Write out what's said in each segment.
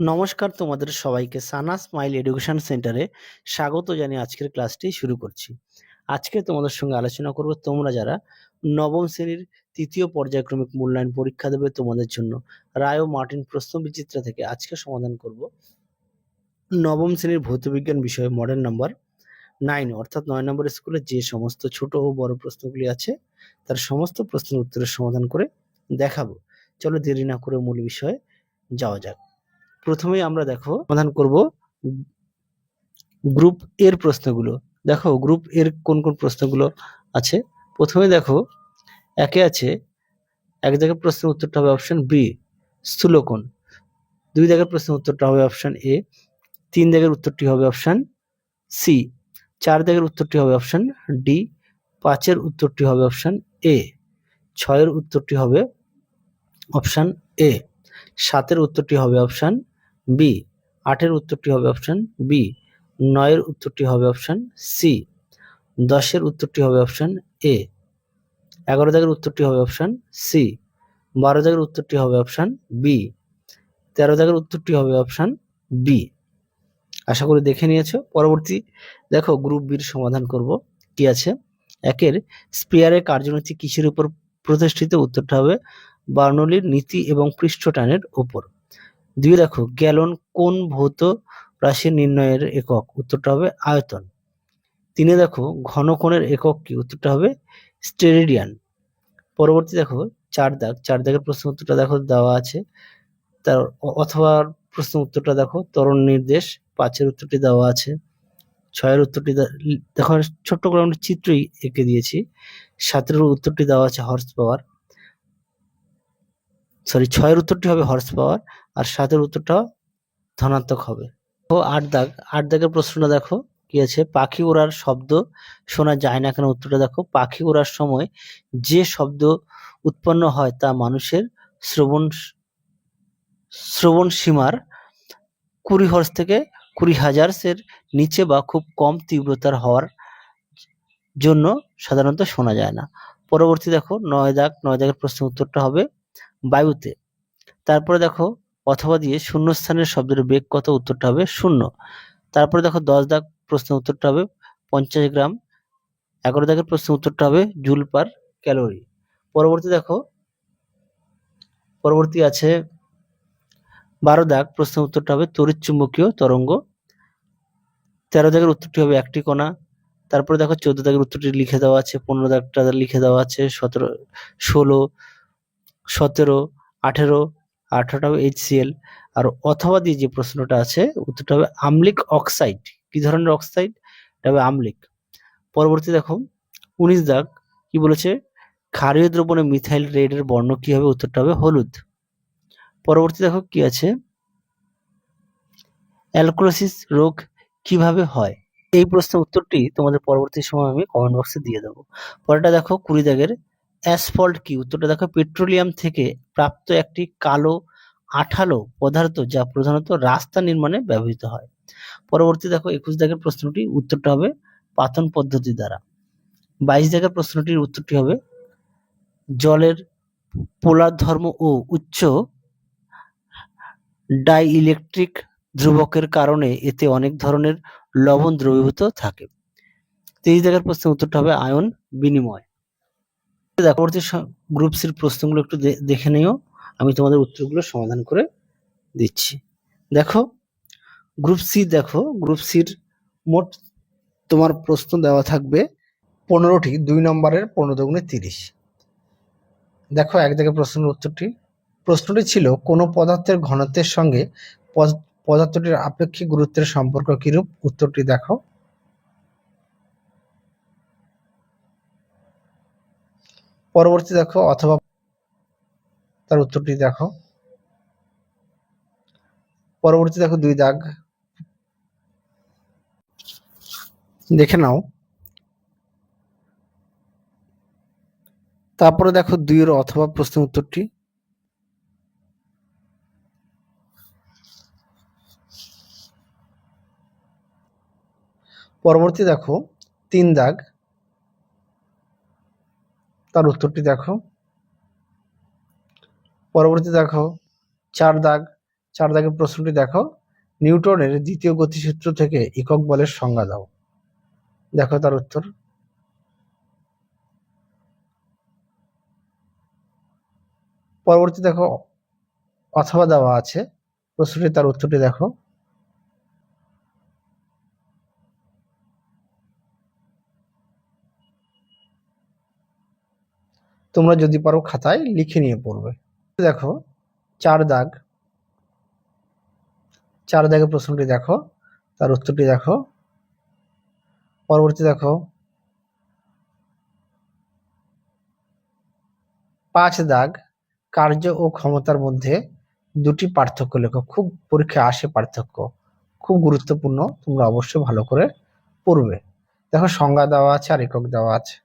নমস্কার তোমাদের সবাইকে সানা স্মাইল এডুকেশন সেন্টারে স্বাগত জানিয়ে আজকের ক্লাসটি শুরু করছি। আজকে তোমাদের সঙ্গে আলোচনা করব তোমরা যারা নবম শ্রেণীর তৃতীয় পর্যায়ক্রমিক মূল্যায়ন পরীক্ষা দেবে তোমাদের জন্য রায় ও মার্টিন প্রশ্ন বিচিত্রা থেকে আজকে সমাধান করব নবম শ্রেণীর ভৌতবিজ্ঞান বিষয়ে মডেল নাম্বার 9 অর্থাৎ 9 নম্বর স্কুলে যে সমস্ত ছোট ও বড় প্রশ্নগুলি আছে তার সমস্ত প্রশ্নের উত্তরের সমাধান করে দেখাবো। চলো দেরি না করে মূল বিষয়ে যাওয়া যাক। প্রথমেই আমরা সমাধান করব গ্রুপ এর প্রশ্নগুলো। দেখো গ্রুপ এর কোন কোন প্রশ্নগুলো আছে। প্রথমে দেখো একে আছে, এক দাগের প্রশ্নের উত্তরটা হবে অপশন বি স্থূলকোণ। দুই দাগের প্রশ্নের উত্তরটা হবে অপশন এ। তিন দাগের উত্তরটি হবে অপশন সি। চার দাগের উত্তরটি হবে অপশন ডি। পাঁচের উত্তরটি হবে অপশন এ। ছয়ের উত্তরটি হবে অপশন এ। সাতের উত্তরটি হবে অপশন বি। আটের উত্তরটি হবে অপশন বি। নয়ের উত্তরটি হবে অপশন সি। 10-এর উত্তরটি হবে অপশন এ। 11 দাগের উত্তরটি হবে অপশন সি। 12 দাগের উত্তরটি হবে অপশন বি। 13 দাগের উত্তরটি হবে অপশন বি। আশা করি দেখে নিয়েছো। পরবর্তী দেখো গ্রুপ বির সমাধান করব। কি আছে, একের স্পিয়ারের কার্যনীতি কিসের উপর প্রতিষ্ঠিত, উত্তরটা হবে বার্নৌলির নীতি এবং পৃষ্ঠটানের উপর। দুই দেখো গ্যালন কোন ভৌত রাশি নির্ণয়ের একক, উত্তরটা হবে আয়তন। তিনে দেখো ঘনকোণের একক কি, উত্তরটা হবে স্টেরেডিয়ান। পরবর্তী দেখো চার দাগের প্রশ্ন উত্তরটা দেখো দেওয়া আছে, তার অথবা প্রশ্ন উত্তরটা দেখো ত্বরণ নির্দেশ। পাঁচের উত্তরটি দেওয়া আছে। ছয়ের উত্তরটি দেখো ছোট্ট করে আমরা চিত্রই এঁকে দিয়েছি। সাতের উত্তরটি দেওয়া আছে হর্স পাওয়ার, ছয়ের উত্তরটি হবে হর্স পাওয়ার আর সাতের উত্তরটা ধনাত্মক হবে। ও আট দাগের প্রশ্নটা দেখো কি আছে, পাখি ওড়ার শব্দ শোনা যায় না কেন, উত্তরটা দেখো পাখি ওড়ার সময় যে শব্দ উৎপন্ন হয় তা মানুষের শ্রবণ সীমার 20 হার্জ থেকে 20,000 এর নিচে বা খুব কম তীব্রতার হওয়ার জন্য সাধারণত শোনা যায় না। পরবর্তী দেখো 9 দাগের প্রশ্নের উত্তরটা হবে বায়ুতে। তারপরে দেখো অথবা দিয়ে শূন্যস্থানের শব্দের বেগ কত, উত্তরটা হবে 0। তারপরে দেখো 10 দাগ প্রশ্নের উত্তরটা হবে 50 গ্রাম। 11 দাগের প্রশ্নের উত্তরটা হবে জুল পার ক্যালোরি। পরবর্তী আছে 12 দাগ প্রশ্নের উত্তরটা হবে তড়িৎ চুম্বকীয় তরঙ্গ। 13 দাগের উত্তরটি হবে একটি কণা। তারপরে দেখো 14 দাগের উত্তরটি লিখে দেওয়া আছে, 15 দাগটা লিখে দেওয়া আছে, 17, 16, 17, 18, 18টা হবে HCl। আর অথবা দিয়ে যে প্রশ্নটা আছে উত্তরটা হবে আম্লিক অক্সাইড। কি ধরনের অক্সাইড, এটা হবে আম্লিক। পরবর্তী দেখো 19 দাগ কি বলেছে, ক্ষারীয় দ্রবণে মিথাইল রেড এর বর্ণ কি হবে, উত্তরটা হবে হলুদ। পরবর্তী দেখো কি আছে, অ্যালক্রোসিস রোগ কিভাবে হয়। এই প্রশ্নের উত্তরটি তোমাদের পরবর্তী সময় আমি কমেন্ট বক্সে দিয়ে দেবো। পরেরটা দেখো 20 দাগের অ্যাসফল্ট কি, উত্তরটা দেখো পেট্রোলিয়াম থেকে প্রাপ্ত একটি কালো আঠালো পদার্থ যা প্রধানত রাস্তা নির্মাণে ব্যবহৃত হয়। পরবর্তী দেখো 21 দাগের প্রশ্নটি উত্তরটা হবে পাতন পদ্ধতি দ্বারা। 22 দাগের প্রশ্নটির উত্তরটি হবে জলের পোলার ধর্ম ও উচ্চ ডাইইলেকট্রিক ধ্রুবকের কারণে এতে অনেক ধরনের লবণ দ্রবীভূত থাকে। 23 দাগের প্রশ্নের উত্তরটা হবে আয়ন বিনিময়। দেখো পরবর্তী গ্রুপ সির প্রশ্নগুলো একটু দেখে নিও, আমি তোমাদের উত্তরগুলো সমাধান করে দিচ্ছি। দেখো গ্রুপ সির মোট তোমার প্রশ্ন দেওয়া থাকবে 15টি, 2 নম্বরের 15 দুগুণে 30। দেখো এক দাগের প্রশ্নের প্রশ্নটি ছিল কোনো পদার্থের ঘনত্বের সঙ্গে পদার্থটির আপেক্ষিক গুরুত্বের সম্পর্ক কিরূপ, উত্তরটি দেখো। পরবর্তী দেখো অথবা তার উত্তরটি দেখো। পরবর্তী দেখো 2 দাগ দেখে নাও। তারপরে দেখো 2 এর অথবা প্রশ্নের উত্তরটি। পরবর্তী দেখো 3 দাগ, তার উত্তরটি দেখো। পরবর্তী দেখো 4 দাগ, 4 দাগের প্রশ্নটি দেখো, নিউটনের দ্বিতীয় গতিসূত্র থেকে একক বলের সংজ্ঞা দাও। দেখো তার উত্তর। পরবর্তী দেখো অথবা দেওয়া আছে প্রশ্নটি, তার উত্তরটি দেখো। তোমরা যদি পারো খাতায় লিখে নিয়ে পড়বে। দেখো 4 দাগ, 4 দাগের প্রশ্নটি দেখো, তার উত্তরটি দেখো। পরবর্তী দেখো 5 দাগ, কার্য ও ক্ষমতার মধ্যে দুটি পার্থক্য লেখো। খুব পরীক্ষায় আসে পার্থক্য, খুব গুরুত্বপূর্ণ, তোমরা অবশ্যই ভালো করে পড়বে। দেখো সংজ্ঞা দেওয়া আছে আর একক দেওয়া আছে।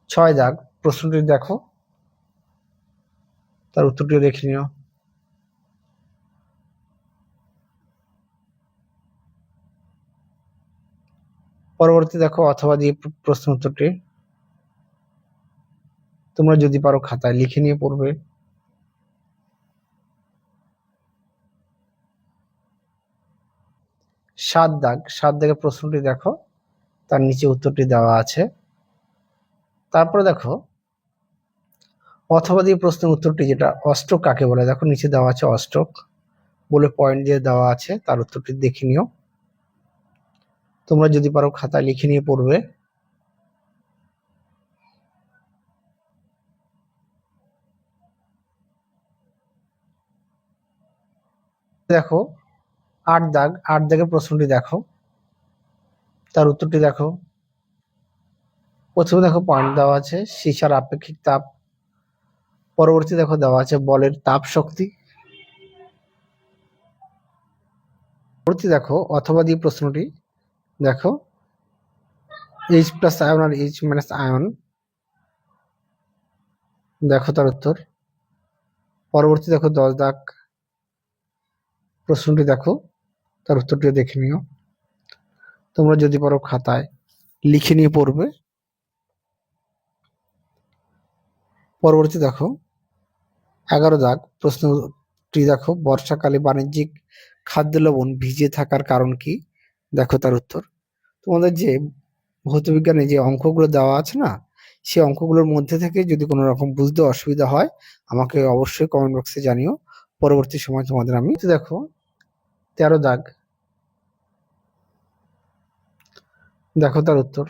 6 দাগ, প্রশ্নটি দেখো, তার উত্তরটিও দেখে নিও। পরবর্তী দেখো অথবা দিয়ে প্রশ্ন উত্তরটি, তোমরা যদি পারো খাতায় লিখে নিয়ে পড়বে। 7 দাগ, 7 দাগের প্রশ্নটি দেখো, তার নিচে উত্তরটি দেওয়া আছে। তারপরে দেখো অথবা দিয়ে প্রশ্নের উত্তরটি, যেটা অষ্টক কাকে বলে, দেখো নিচে দেওয়া আছে অষ্টক বলে পয়েন্ট দিয়ে দেওয়া আছে, তার উত্তরটি দেখে নিও। তোমরা যদি পারো খাতায় লিখে নিয়ে পড়বে। দেখো 8 দাগ, 8 দাগের প্রশ্নটি দেখো, তার উত্তরটি দেখো। প্রথমে দেখো পয়েন্ট দেওয়া আছে সীসার আপেক্ষিক তাপ। পরবর্তী দেখো দেওয়া আছে বলের তাপ শক্তি। পরবর্তী দেখো অথবা দিয়ে প্রশ্নটি দেখো, এইচ প্লাস আয়ন আর এইচ মাইনাস আয়ন, দেখো তার উত্তর। পরবর্তী দেখো 10 দাগ, প্রশ্নটি দেখো, তার উত্তরটিও দেখে নিও। তোমরা যদি পারো খাতায় লিখে নিয়ে পড়বে। পরবর্তী দেখো 11 দাগ, প্রশ্নটি দেখো, বর্ষাকালে বাণিজ্যিক খাদ্য লবণ ভিজে থাকার কারণ কি? দেখো তার উত্তর। তোমাদের যে ভৌতবিজ্ঞানে যে অঙ্কগুলো দেওয়া আছে না, সেই অঙ্কগুলোর মধ্যে থেকে যদি কোনো রকম বুঝতে অসুবিধা হয় আমাকে অবশ্যই কমেন্ট বক্সে জানিও, পরবর্তী সময় তোমাদের আমি। দেখো 13 দাগ, দেখো তার উত্তর।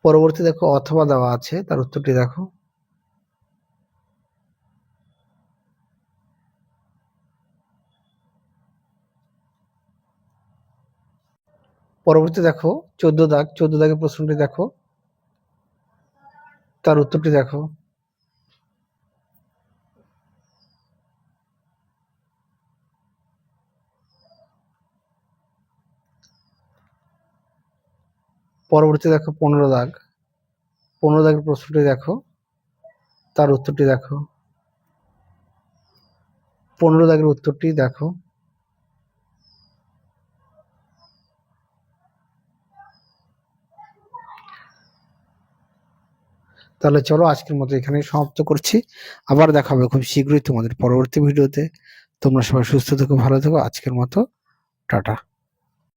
পরবর্তী দেখো অথবা দেওয়া আছে, তার উত্তরটি দেখো। পরবর্তী দেখো 14 দাগ, 14 দাগের প্রশ্নটি দেখো, তার উত্তরটি দেখো। পরবর্তী দেখো 15 দাগ, 15 দাগের প্রশ্নটি দেখো, তার উত্তরটি দেখো। 15 দাগের উত্তরটি দেখো। তাহলে চলো আজকের মতো এখানেই সমাপ্ত করছি। আবার দেখা হবে খুব শীঘ্রই তোমাদের পরবর্তী ভিডিওতে। তোমরা সবাই সুস্থ থেকো, ভালো থেকো। আজকের মতো টাটা।